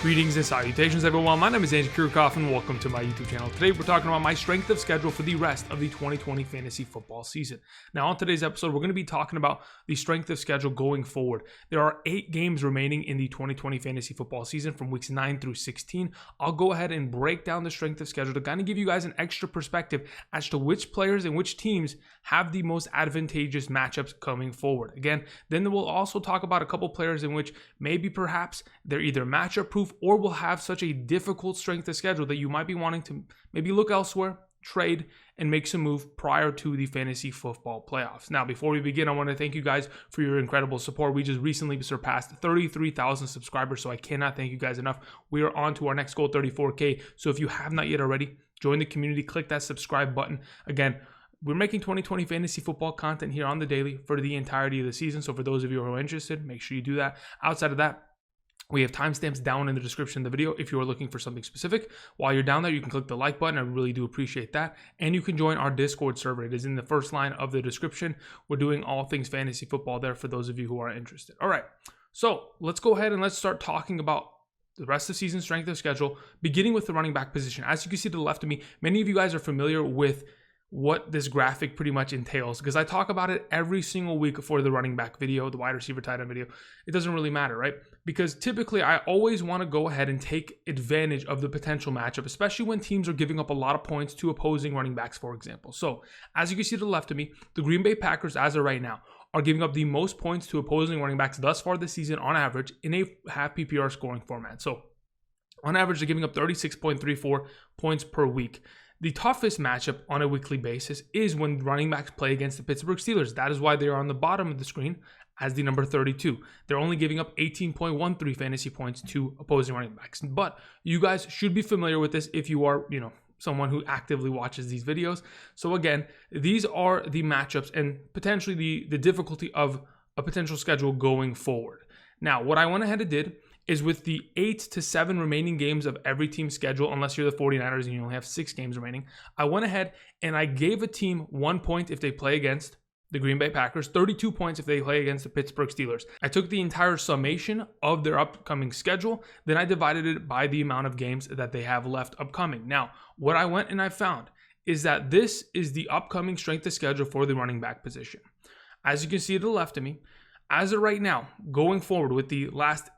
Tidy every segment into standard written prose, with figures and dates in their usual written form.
Greetings and salutations, everyone. My name is Andrew Kirchhoff, and welcome to my YouTube channel. Today, we're talking about my strength of schedule for the rest of the 2020 fantasy football season. Now, on today's episode, we're going to be talking about the strength of schedule going forward. There are 8 games remaining in the 2020 fantasy football season from weeks 9 through 16. I'll go ahead and break down the strength of schedule to kind of give you guys an extra perspective as to which players and which teams have the most advantageous matchups coming forward. Again, then we'll also talk about a couple players in which maybe perhaps they're either matchup proof or will have such a difficult strength of schedule that you might be wanting to maybe look elsewhere, trade, and make some move prior to the fantasy football playoffs. Now, before we begin, I want to thank you guys for your incredible support. We just recently surpassed 33,000 subscribers, so I cannot thank you guys enough. We are on to our next goal, 34K. So if you have not yet already, join the community, click that subscribe button. Again, we're making 2020 fantasy football content here on the daily for the entirety of the season. So for those of you who are interested, make sure you do that. Outside of that, we have timestamps down in the description of the video if you are looking for something specific. While you're down there, you can click the like button. I really do appreciate that. And you can join our Discord server. It is in the first line of the description. We're doing all things fantasy football there for those of you who are interested. All right, so let's go ahead and let's start talking about the rest of season strength of schedule, beginning with the running back position. As you can see to the left of me, many of you guys are familiar with what this graphic pretty much entails, because I talk about it every single week for the running back video, the wide receiver tight end video. It doesn't really matter, right? Because typically I always want to go ahead and take advantage of the potential matchup, especially when teams are giving up a lot of points to opposing running backs, for example. So as you can see to the left of me, the Green Bay Packers, as of right now, are giving up the most points to opposing running backs thus far this season on average in a half PPR scoring format. So on average, they're giving up 36.34 points per week. The toughest matchup on a weekly basis is when running backs play against the Pittsburgh Steelers. That is why they are on the bottom of the screen as the number 32. They're only giving up 18.13 fantasy points to opposing running backs. But you guys should be familiar with this if you are, someone who actively watches these videos. So again, these are the matchups and potentially the difficulty of a potential schedule going forward. Now, what I went ahead and did is with the 8 to 7 remaining games of every team's schedule, unless you're the 49ers and you only have 6 games remaining, I went ahead and I gave a team 1 point if they play against the Green Bay Packers, 32 points if they play against the Pittsburgh Steelers. I took the entire summation of their upcoming schedule, then I divided it by the amount of games that they have left upcoming. Now, what I went and I found is that this is the upcoming strength of schedule for the running back position. As you can see to the left of me, as of right now, going forward with the last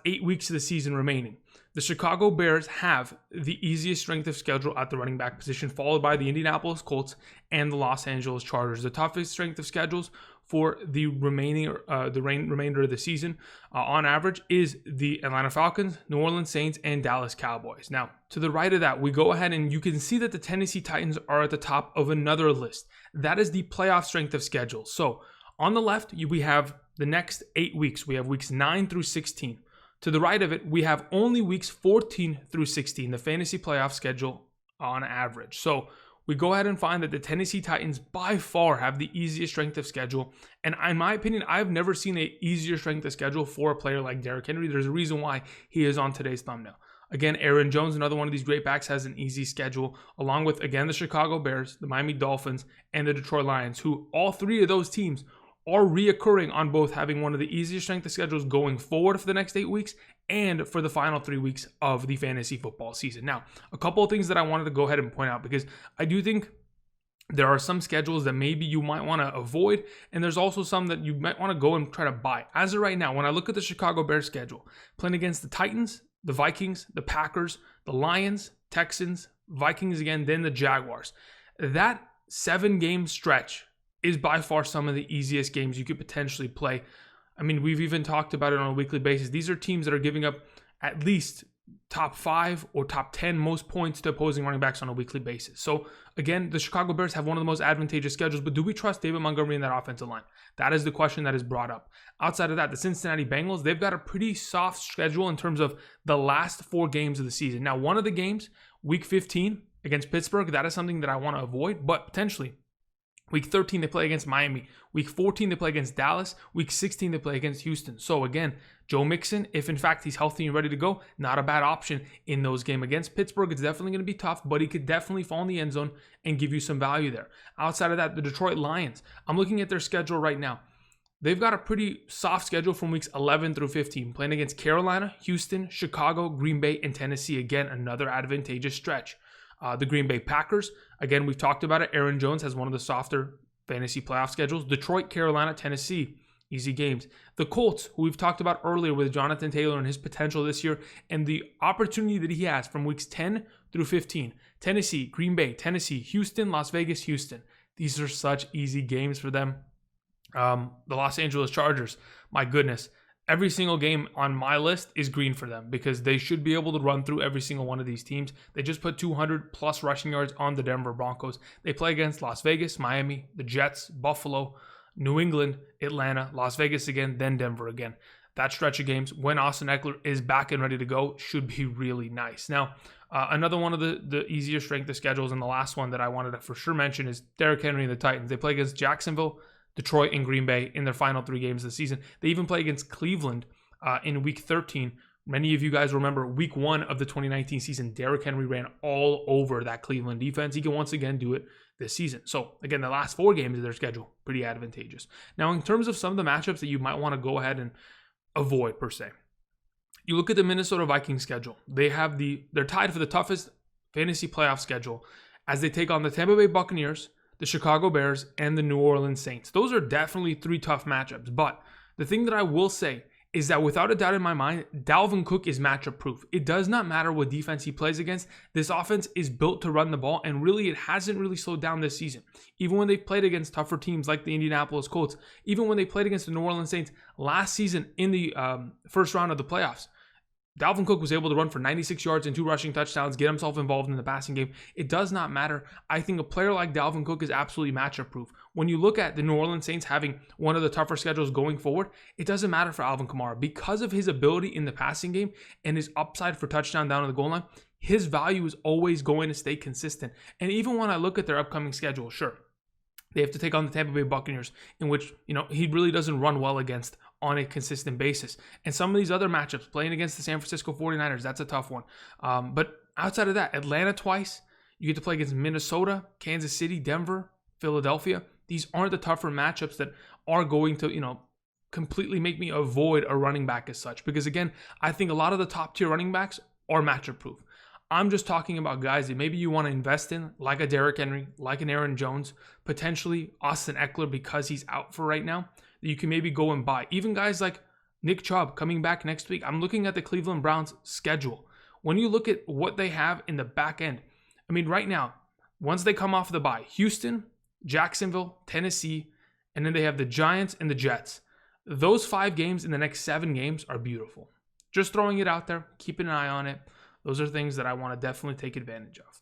8 weeks of the season remaining, the Chicago Bears have the easiest strength of schedule at the running back position, followed by the Indianapolis Colts and the Los Angeles Chargers. The toughest strength of schedules for the remainder of the season on average is the Atlanta Falcons, New Orleans Saints, and Dallas Cowboys. Now, to the right of that, we go ahead and you can see that the Tennessee Titans are at the top of another list. That is the playoff strength of schedule. So on the left, we have the next 8 weeks. We have weeks 9 through 16. To the right of it, we have only weeks 14 through 16, the fantasy playoff schedule on average. So we go ahead and find that the Tennessee Titans by far have the easiest strength of schedule. And in my opinion, I've never seen an easier strength of schedule for a player like Derrick Henry. There's a reason why he is on today's thumbnail. Again, Aaron Jones, another one of these great backs, has an easy schedule, along with, again, the Chicago Bears, the Miami Dolphins, and the Detroit Lions, who all 3 of those teams are reoccurring on both having one of the easiest strength of schedules going forward for the next 8 weeks and for the final 3 weeks of the fantasy football season. Now, a couple of things that I wanted to go ahead and point out, because I do think there are some schedules that maybe you might want to avoid, and there's also some that you might want to go and try to buy. As of right now, when I look at the Chicago Bears schedule, playing against the Titans, the Vikings, the Packers, the Lions, Texans, Vikings again, then the Jaguars, that 7-game stretch is by far some of the easiest games you could potentially play. I mean, we've even talked about it on a weekly basis. These are teams that are giving up at least top 5 or top 10 most points to opposing running backs on a weekly basis. So again, the Chicago Bears have one of the most advantageous schedules, but do we trust David Montgomery in that offensive line? That is the question that is brought up. Outside of that, the Cincinnati Bengals, they've got a pretty soft schedule in terms of the last 4 games of the season. Now, one of the games, week 15 against Pittsburgh, that is something that I want to avoid, but potentially Week 13, they play against Miami. Week 14, they play against Dallas. Week 16, they play against Houston. So again, Joe Mixon, if in fact he's healthy and ready to go, not a bad option in those games. Against Pittsburgh, it's definitely going to be tough, but he could definitely fall in the end zone and give you some value there. Outside of that, the Detroit Lions, I'm looking at their schedule right now. they've got a pretty soft schedule from weeks 11 through 15, playing against Carolina, Houston, Chicago, Green Bay, and Tennessee. Again, another advantageous stretch. The Green Bay Packers, again, we've talked about it. Aaron Jones has one of the softer fantasy playoff schedules. Detroit, Carolina, Tennessee, easy games. The Colts, who we've talked about earlier with Jonathan Taylor and his potential this year and the opportunity that he has from weeks 10 through 15. Tennessee, Green Bay, Tennessee, Houston, Las Vegas, Houston. These are such easy games for them. The Los Angeles Chargers, my goodness. Every single game on my list is green for them because they should be able to run through every single one of these teams. They just put 200 plus rushing yards on the Denver Broncos. They play against Las Vegas, Miami, the Jets, Buffalo, New England, Atlanta, Las Vegas again, then Denver again. That stretch of games, when Austin Eckler is back and ready to go, should be really nice. Now, another one of the easier strength of schedules, and the last one that I wanted to for sure mention is Derrick Henry and the Titans. They play against Jacksonville, Detroit, and Green Bay in their final 3 games of the season. They even play against Cleveland in week 13. Many of you guys remember week 1 of the 2019 season, Derrick Henry ran all over that Cleveland defense. He can once again do it this season. So again, the last 4 games of their schedule, pretty advantageous. Now, in terms of some of the matchups that you might want to go ahead and avoid per se, you look at the Minnesota Vikings schedule. They're tied for the toughest fantasy playoff schedule as they take on the Tampa Bay Buccaneers, the Chicago Bears, and the New Orleans Saints. Those are definitely 3 tough matchups. But the thing that I will say is that without a doubt in my mind, Dalvin Cook is matchup proof. It does not matter what defense he plays against. This offense is built to run the ball, and really it hasn't really slowed down this season. Even when they've played against tougher teams like the Indianapolis Colts, even when they played against the New Orleans Saints last season in the first round of the playoffs, Dalvin Cook was able to run for 96 yards and 2 rushing touchdowns, get himself involved in the passing game. It does not matter. I think a player like Dalvin Cook is absolutely matchup proof. When you look at the New Orleans Saints having one of the tougher schedules going forward, it doesn't matter for Alvin Kamara. Because of his ability in the passing game and his upside for touchdown down to the goal line, his value is always going to stay consistent. And even when I look at their upcoming schedule, sure, they have to take on the Tampa Bay Buccaneers, in which, he really doesn't run well against on a consistent basis. And some of these other matchups, playing against the San Francisco 49ers, that's a tough one. But outside of that, Atlanta twice, you get to play against Minnesota, Kansas City, Denver, Philadelphia. These aren't the tougher matchups that are going to, completely make me avoid a running back as such. Because again, I think a lot of the top tier running backs are matchup proof. I'm just talking about guys that maybe you want to invest in, like a Derrick Henry, like an Aaron Jones, potentially Austin Eckler because he's out for right now, that you can maybe go and buy. Even guys like Nick Chubb coming back next week. I'm looking at the Cleveland Browns schedule. When you look at what they have in the back end, right now, once they come off the bye, Houston, Jacksonville, Tennessee, and then they have the Giants and the Jets. Those 5 games in the next 7 games are beautiful. Just throwing it out there, keeping an eye on it. Those are things that I want to definitely take advantage of.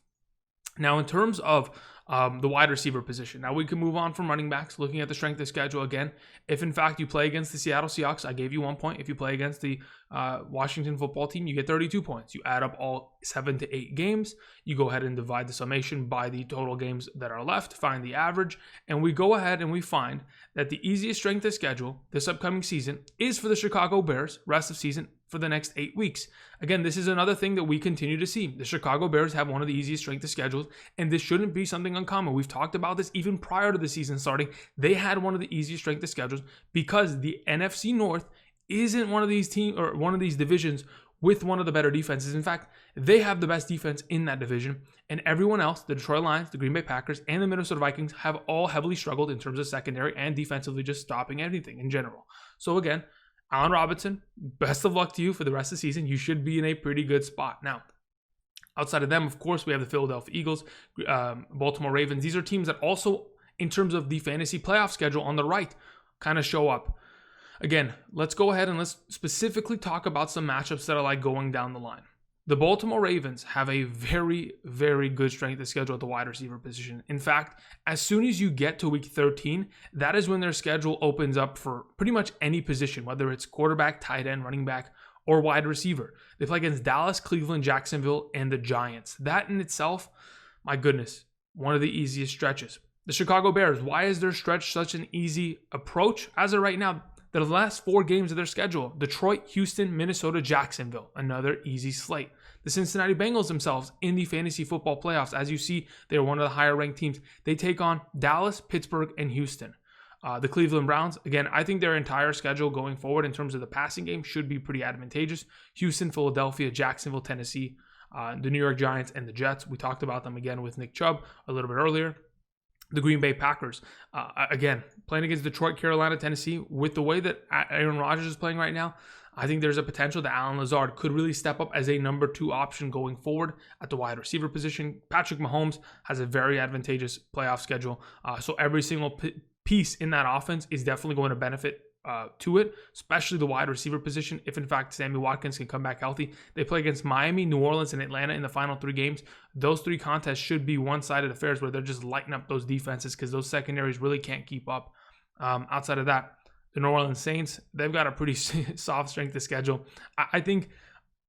Now, in terms of the wide receiver position, now we can move on from running backs, looking at the strength of schedule again. If, in fact, you play against the Seattle Seahawks, I gave you 1 point. If you play against the Washington football team, you get 32 points. You add up all 7 to 8 games. You go ahead and divide the summation by the total games that are left, find the average, and we go ahead and we find that the easiest strength of schedule this upcoming season is for the Chicago Bears, rest of season, for the next 8 weeks. Again, this is another thing that we continue to see. The Chicago Bears have one of the easiest strength of schedules, and this shouldn't be something uncommon. We've talked about this even prior to the season starting. They had one of the easiest strength of schedules because the NFC North isn't one of these teams or one of these divisions with one of the better defenses. In fact, they have the best defense in that division, and everyone else, the Detroit Lions, the Green Bay Packers, and the Minnesota Vikings, have all heavily struggled in terms of secondary and defensively just stopping anything in general. So again, Allen Robinson, best of luck to you for the rest of the season. You should be in a pretty good spot. Now, outside of them, of course, we have the Philadelphia Eagles, Baltimore Ravens. These are teams that also, in terms of the fantasy playoff schedule on the right, kind of show up. Again, let's go ahead and let's specifically talk about some matchups that are like going down the line. The Baltimore Ravens have a very, very good strength of schedule at the wide receiver position. In fact, as soon as you get to week 13, that is when their schedule opens up for pretty much any position, whether it's quarterback, tight end, running back, or wide receiver. They play against Dallas, Cleveland, Jacksonville, and the Giants. That in itself, my goodness, one of the easiest stretches. The Chicago Bears, why is their stretch such an easy approach? As of right now, the last 4 games of their schedule: Detroit, Houston, Minnesota, Jacksonville. Another easy slate. The Cincinnati Bengals themselves in the fantasy football playoffs, as you see, they're one of the higher ranked teams. They take on Dallas, Pittsburgh, and Houston. The Cleveland Browns, again, I think their entire schedule going forward in terms of the passing game should be pretty advantageous. Houston, Philadelphia, Jacksonville, Tennessee, the New York Giants, and the Jets. We talked about them again with Nick Chubb a little bit earlier. The Green Bay Packers, again, playing against Detroit, Carolina, Tennessee. With the way that Aaron Rodgers is playing right now, I think there's a potential that Allen Lazard could really step up as a number 2 option going forward at the wide receiver position. Patrick Mahomes has a very advantageous playoff schedule. So every single piece in that offense is definitely going to benefit to it, especially the wide receiver position. If in fact Sammy Watkins can come back healthy, they play against Miami, New Orleans, and Atlanta in the final 3 games. Those 3 contests should be one-sided affairs where they're just lighting up those defenses because those secondaries really can't keep up. Outside of that, the New Orleans Saints, they've got a pretty soft strength of schedule. I think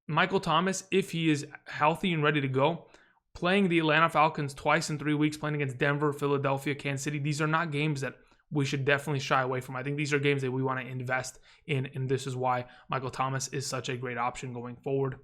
Michael Thomas, if he is healthy and ready to go, playing the Atlanta Falcons twice in 3 weeks, playing against Denver, Philadelphia, Kansas City, these are not games that we should definitely shy away from. I think these are games that we want to invest in, and this is why Michael Thomas is such a great option going forward.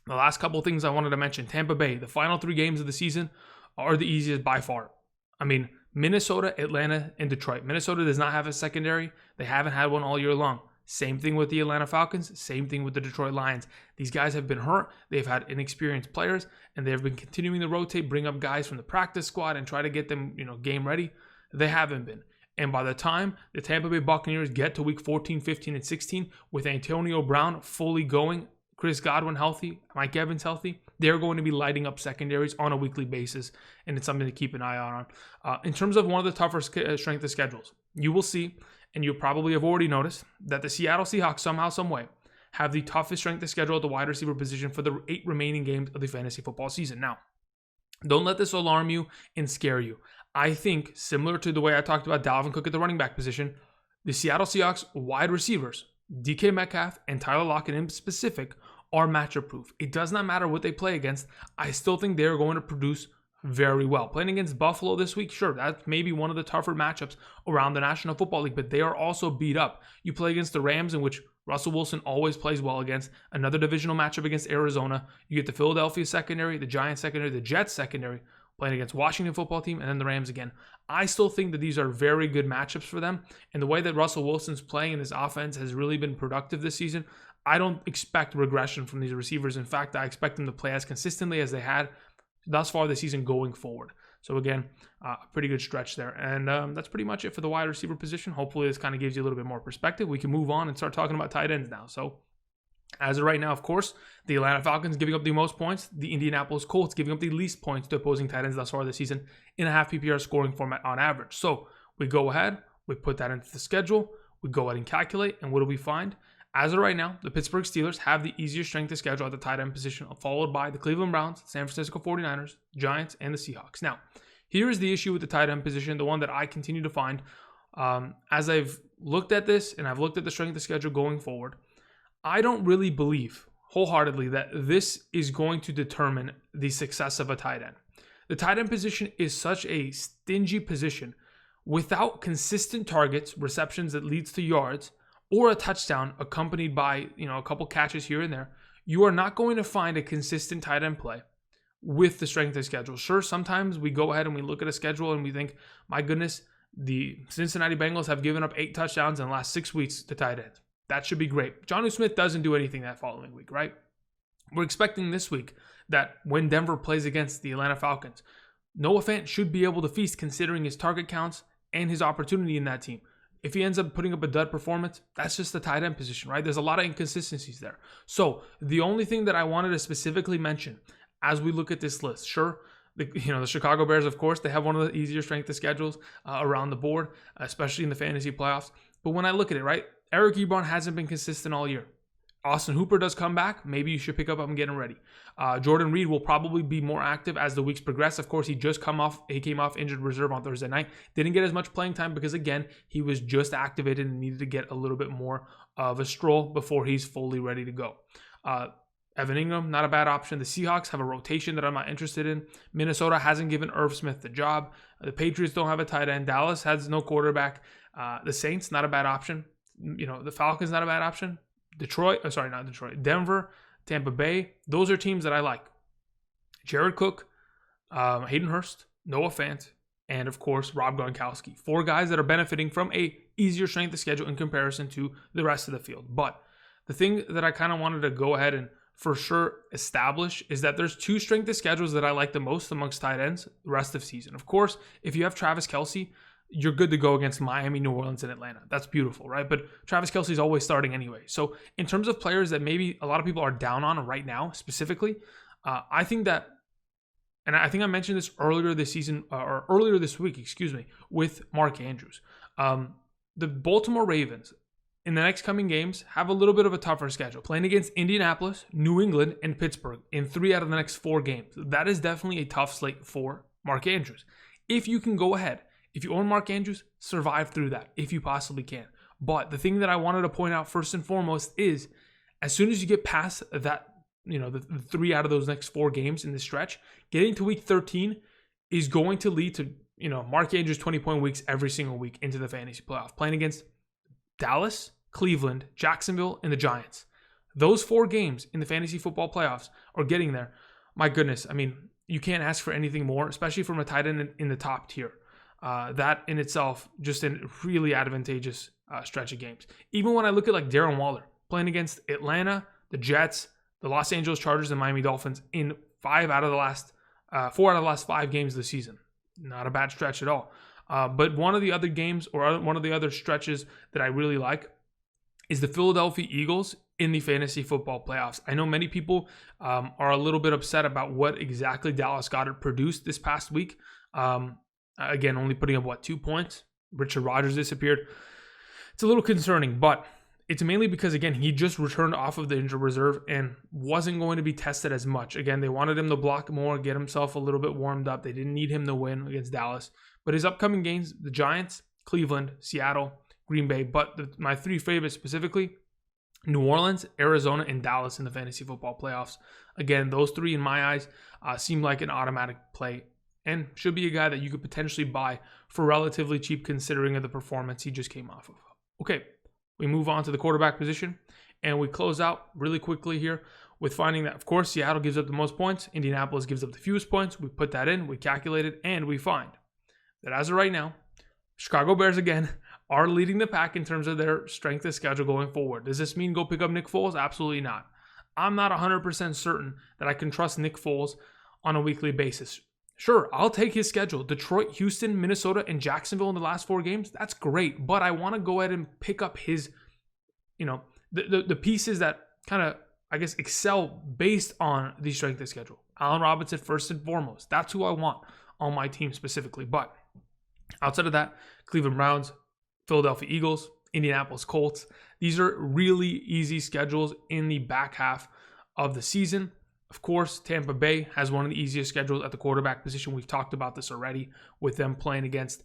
The last couple of things I wanted to mention, Tampa Bay, the final 3 games of the season are the easiest by far. I mean, Minnesota, Atlanta, and Detroit. Minnesota does not have a secondary. They haven't had one all year long. Same thing with the Atlanta Falcons. Same thing with the Detroit Lions. These guys have been hurt. They've had inexperienced players, and they've been continuing to rotate, bring up guys from the practice squad and try to get them, game ready. They haven't been. And by the time the Tampa Bay Buccaneers get to week 14, 15, and 16, with Antonio Brown fully going, Chris Godwin healthy, Mike Evans healthy, they're going to be lighting up secondaries on a weekly basis, and it's something to keep an eye on. In terms of one of the tougher strength of schedules, you will see, and you probably have already noticed, that the Seattle Seahawks somehow, some way, have the toughest strength of schedule at the wide receiver position for the 8 remaining games of the fantasy football season. Now, don't let this alarm you and scare you. I think, similar to the way I talked about Dalvin Cook at the running back position, the Seattle Seahawks wide receivers, DK Metcalf and Tyler Lockett in specific, are matchup proof. It does not matter what they play against. I still think they're going to produce very well. Playing against Buffalo this week, sure, that's maybe one of the tougher matchups around the National Football League, but they are also beat up. You play against the Rams, in which Russell Wilson always plays well against. Another divisional matchup against Arizona. You get the Philadelphia secondary, the Giants secondary, the Jets secondary, playing against Washington football team, and then the Rams again. I still think that these are very good matchups for them, and the way that Russell Wilson's playing in this offense has really been productive this season. I don't expect regression from these receivers. In fact, I expect them to play as consistently as they had thus far this season going forward. So again, a pretty good stretch there. And that's pretty much it for the wide receiver position. Hopefully this kind of gives you a little bit more perspective. We can move on and start talking about tight ends now. So as of right now, of course, the Atlanta Falcons giving up the most points, the Indianapolis Colts giving up the least points to opposing tight ends thus far this season in a half PPR scoring format on average. So we go ahead, we put that into the schedule, we go ahead and calculate, and what do we find? As of right now, the Pittsburgh Steelers have the easier strength of schedule at the tight end position, followed by the Cleveland Browns, San Francisco 49ers, Giants, and the Seahawks. Now, here is the issue with the tight end position, the one that I continue to find. As I've looked at this and I've looked at the strength of schedule going forward, I don't really believe wholeheartedly that this is going to determine the success of a tight end. The tight end position is such a stingy position. Without consistent targets, receptions that leads to yards, or a touchdown accompanied by, a couple catches here and there, you are not going to find a consistent tight end play with the strength of schedule. Sure, sometimes we go ahead and we look at a schedule and we think, my goodness, the Cincinnati Bengals have given up 8 touchdowns in the last 6 weeks to tight ends. That should be great. Jonnu Smith doesn't do anything that following week, right? We're expecting this week that when Denver plays against the Atlanta Falcons, Noah Fant should be able to feast considering his target counts and his opportunity in that team. If he ends up putting up a dud performance, that's just the tight end position, right? There's a lot of inconsistencies there. So the only thing that I wanted to specifically mention as we look at this list, sure, the Chicago Bears, of course, they have one of the easier strength of schedules around the board, especially in the fantasy playoffs. But when I look at it, right, Eric Ebron hasn't been consistent all year. Austin Hooper does come back. Maybe you should pick up and get him ready. Jordan Reed will probably be more active as the weeks progress. Of course, he came off injured reserve on Thursday night. Didn't get as much playing time because, again, he was just activated and needed to get a little bit more of a stroll before he's fully ready to go. Evan Ingram, not a bad option. The Seahawks have a rotation that I'm not interested in. Minnesota hasn't given Irv Smith the job. The Patriots don't have a tight end. Dallas has no quarterback. The Saints, not a bad option. The Falcons, not a bad option. Denver, Tampa Bay, those are teams that I like. Jared Cook, Hayden Hurst, Noah Fant, and of course, Rob Gronkowski. 4 guys that are benefiting from a easier strength of schedule in comparison to the rest of the field. But the thing that I kind of wanted to go ahead and for sure establish is that there's 2 strength of schedules that I like the most amongst tight ends the rest of the season. Of course, if you have Travis Kelce, you're good to go against Miami, New Orleans, and Atlanta. That's beautiful, right? But Travis Kelce is always starting anyway. So in terms of players that maybe a lot of people are down on right now specifically, I think that, and I think I mentioned this earlier this season, or earlier this week, with Mark Andrews. The Baltimore Ravens, in the next coming games, have a little bit of a tougher schedule. Playing against Indianapolis, New England, and Pittsburgh in 3 out of the next 4 games. That is definitely a tough slate for Mark Andrews. If you can go ahead, if you own Mark Andrews, survive through that if you possibly can. But the thing that I wanted to point out first and foremost is as soon as you get past that, the 3 out of those next 4 games in the stretch, getting to week 13 is going to lead to, Mark Andrews 20-point weeks every single week into the fantasy playoff, playing against Dallas, Cleveland, Jacksonville, and the Giants. Those 4 games in the fantasy football playoffs are getting there. My goodness, I mean, you can't ask for anything more, especially from a tight end in the top tier. That in itself, just a really advantageous stretch of games. Even when I look at like Darren Waller playing against Atlanta, the Jets, the Los Angeles Chargers, and Miami Dolphins in 4 out of the last 5 games of the season. Not a bad stretch at all. But one of the other games or one of the other stretches that I really like is the Philadelphia Eagles in the fantasy football playoffs. I know many people are a little bit upset about what exactly Dallas Goedert produced this past week. Again, only putting up, 2 points? Richard Rodgers disappeared. It's a little concerning, but it's mainly because, again, he just returned off of the injured reserve and wasn't going to be tested as much. Again, they wanted him to block more, get himself a little bit warmed up. They didn't need him to win against Dallas. But his upcoming games, the Giants, Cleveland, Seattle, Green Bay, but my 3 favorites specifically, New Orleans, Arizona, and Dallas in the fantasy football playoffs. Again, those 3 in my eyes seem like an automatic play and should be a guy that you could potentially buy for relatively cheap considering of the performance he just came off of. Okay, we move on to the quarterback position, and we close out really quickly here with finding that, of course, Seattle gives up the most points. Indianapolis gives up the fewest points. We put that in, we calculate it, and we find that as of right now, Chicago Bears, again, are leading the pack in terms of their strength of schedule going forward. Does this mean go pick up Nick Foles? Absolutely not. I'm not 100% certain that I can trust Nick Foles on a weekly basis. Sure, I'll take his schedule. Detroit, Houston, Minnesota, and Jacksonville in the last 4 games. That's great. But I want to go ahead and pick up his, the pieces that kind of, excel based on the strength of schedule. Allen Robinson, first and foremost. That's who I want on my team specifically. But outside of that, Cleveland Browns, Philadelphia Eagles, Indianapolis Colts. These are really easy schedules in the back half of the season. Of course, Tampa Bay has one of the easiest schedules at the quarterback position. We've talked about this already with them playing against,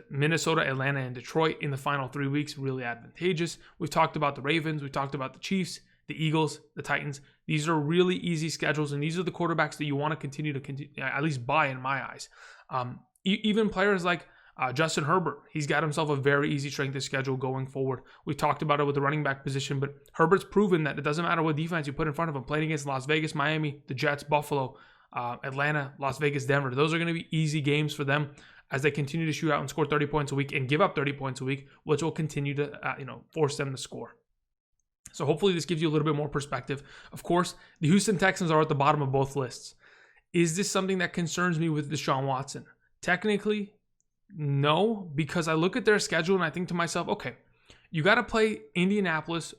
Minnesota, Atlanta, and Detroit in the final 3 weeks. Really advantageous. We've talked about the Ravens. We've talked about the Chiefs, the Eagles, the Titans. These are really easy schedules, and these are the quarterbacks that you want to continue at least buy in my eyes. Even players like Justin Herbert, he's got himself a very easy strength of schedule going forward. We talked about it with the running back position, but Herbert's proven that it doesn't matter what defense you put in front of him. Playing against Las Vegas, Miami, the Jets, Buffalo, Atlanta, Las Vegas, Denver. Those are going to be easy games for them as they continue to shoot out and score 30 points a week and give up 30 points a week, which will continue to force them to score. So hopefully this gives you a little bit more perspective. Of course, the Houston Texans are at the bottom of both lists. Is this something that concerns me with Deshaun Watson? Technically, no, because I look at their schedule and I think to myself, okay, you got to play Indianapolis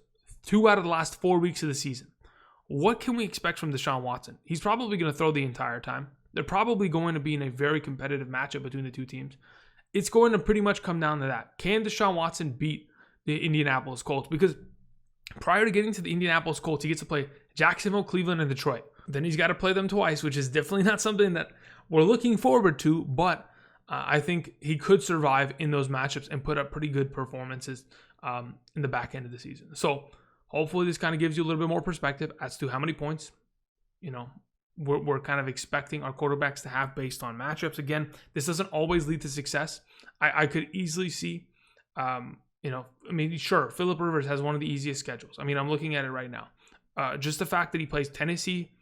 2 out of the last 4 weeks of the season. What can we expect from Deshaun Watson? He's probably going to throw the entire time. They're probably going to be in a very competitive matchup between the 2 teams. It's going to pretty much come down to that. Can Deshaun Watson beat the Indianapolis Colts? Because prior to getting to the Indianapolis Colts, he gets to play Jacksonville, Cleveland, and Detroit. Then he's got to play them twice, which is definitely not something that we're looking forward to, but I think he could survive in those matchups and put up pretty good performances in the back end of the season. So hopefully this kind of gives you a little bit more perspective as to how many points, we're kind of expecting our quarterbacks to have based on matchups. Again, this doesn't always lead to success. I could easily see, sure, Phillip Rivers has one of the easiest schedules. I'm looking at it right now. Just the fact that he plays Tennessee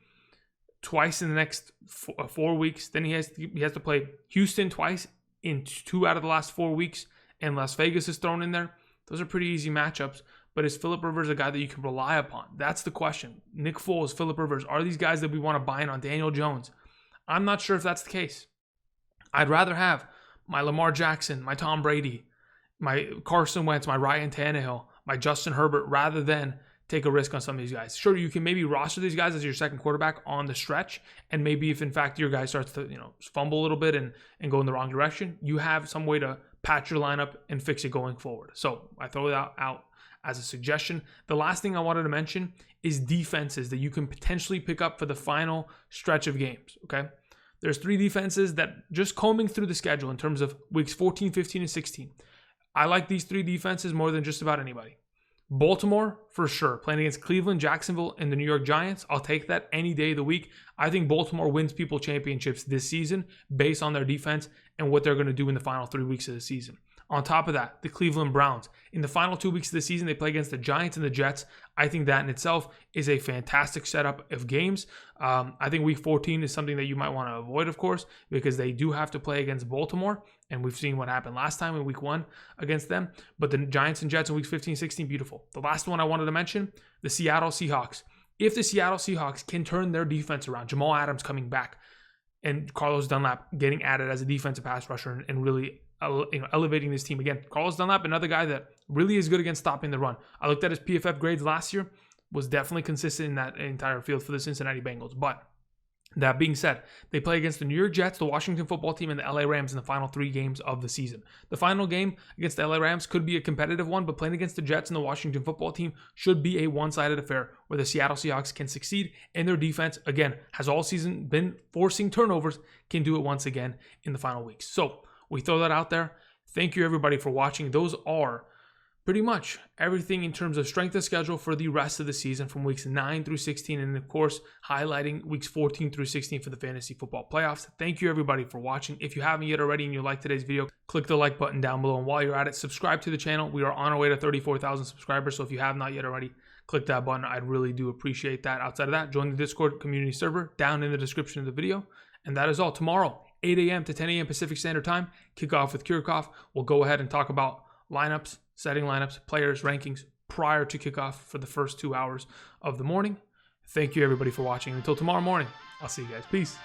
twice in the next 4 weeks. Then he has to play Houston twice in 2 out of the last 4 weeks, and Las Vegas is thrown in there. Those are pretty easy matchups. But is Phillip Rivers a guy that you can rely upon? That's the question. Nick Foles, Phillip Rivers, are these guys that we want to buy in on? Daniel Jones? I'm not sure if that's the case. I'd rather have my Lamar Jackson, my Tom Brady, my Carson Wentz, my Ryan Tannehill, my Justin Herbert, rather than take a risk on some of these guys. Sure, you can maybe roster these guys as your second quarterback on the stretch, and maybe if in fact your guy starts to fumble a little bit and go in the wrong direction, you have some way to patch your lineup and fix it going forward. So I throw that out as a suggestion. The last thing I wanted to mention is defenses that you can potentially pick up for the final stretch of games, okay? There's 3 defenses that, just combing through the schedule in terms of weeks 14, 15, and 16, I like these 3 defenses more than just about anybody. Baltimore, for sure. Playing against Cleveland, Jacksonville, and the New York Giants. I'll take that any day of the week. I think Baltimore wins people championships this season based on their defense and what they're going to do in the final 3 weeks of the season. On top of that, the Cleveland Browns. In the final 2 weeks of the season, they play against the Giants and the Jets. I think that in itself is a fantastic setup of games. I think week 14 is something that you might want to avoid, of course, because they do have to play against Baltimore, and we've seen what happened last time in week 1 against them. But the Giants and Jets in weeks 15, 16, beautiful. The last one I wanted to mention, the Seattle Seahawks. If the Seattle Seahawks can turn their defense around, Jamal Adams coming back, and Carlos Dunlap getting added as a defensive pass rusher and really elevating this team. Again, Carlos Dunlap, another guy that really is good against stopping the run. I looked at his PFF grades last year, was definitely consistent in that entire field for the Cincinnati Bengals. But that being said, they play against the New York Jets, the Washington football team, and the LA Rams in the final 3 games of the season. The final game against the LA Rams could be a competitive one, but playing against the Jets and the Washington football team should be a one-sided affair where the Seattle Seahawks can succeed, and their defense, again, has all season been forcing turnovers, can do it once again in the final weeks. So we throw that out there. Thank you, everybody, for watching. Those are pretty much everything in terms of strength of schedule for the rest of the season from weeks 9 through 16, and of course, highlighting weeks 14 through 16 for the fantasy football playoffs. Thank you, everybody, for watching. If you haven't yet already and you like today's video, click the like button down below. And while you're at it, subscribe to the channel. We are on our way to 34,000 subscribers. So if you have not yet already, click that button. I'd really do appreciate that. Outside of that, join the Discord community server down in the description of the video. And that is all. Tomorrow, 8 a.m. to 10 a.m. Pacific Standard Time, kickoff with Kirchhoff. We'll go ahead and talk about lineups, setting lineups, players, rankings prior to kickoff for the first 2 hours of the morning. Thank you, everybody, for watching. Until tomorrow morning, I'll see you guys. Peace.